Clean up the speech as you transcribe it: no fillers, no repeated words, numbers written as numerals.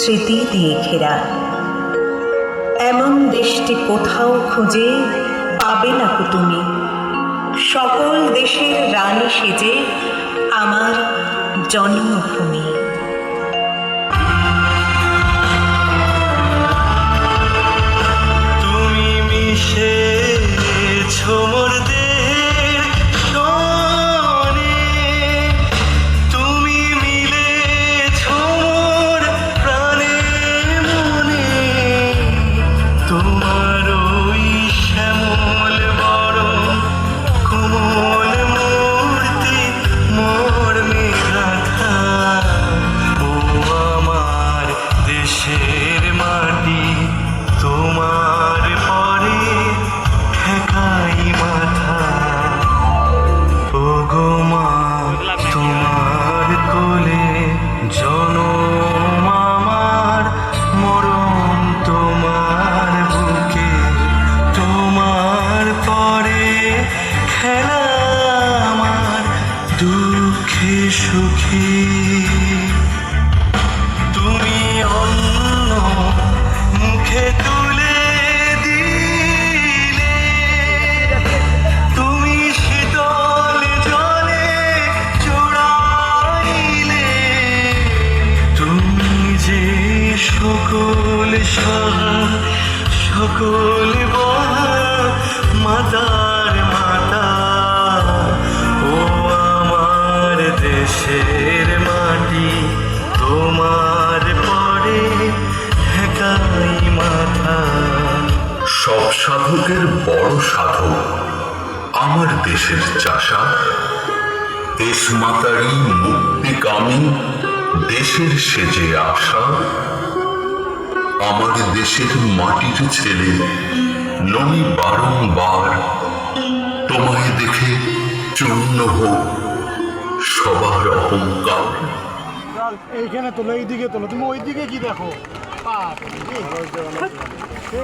স্মৃতি দিয়ে ঘেরা। এমন দেশটি কোথাও খুঁজে পাবে না কো তুমি, সকল দেশের রানী সেজে আমার জন্মভূমি। তুমি মিশেছো মোর দেহের সনে, তুমি মিলেছো মোর প্রাণে মনে, তোমার ওই শ্যামল বরণ কোমল মূর্তি মোর মেঘাথা। ও আমার দেশের মাটি, তোমার পরে ঠেকাই মাথা। ও গো মা, তোমার কোলে জনম আমার, মরণ তোমার বুকে, তোমার পরে খেলা আমার দুঃখে সুখী। তুমি অন্য মুখে তুলে দিলে, তুমি শীতল জলে চড়াইলে, তুমি যে সকল সহায় সকল বহা মাতার মাতা। ও আমার দেশের মাটি, তোমার পরে ঠেকাই মাথা। সব সাধকের বড় সাধক আমার দেশের চাষা, দেশ মাতারি মুক্তিকামী দেশের সেজে আসা। আমার দেশের মাটির ছেলে ননি বারংবার, তোমায় দেখে চূর্ণ হোক সবার অহংকার। এইখানে তোলো, এইদিকে তোলো, তুমি ওইদিকে কি দেখো?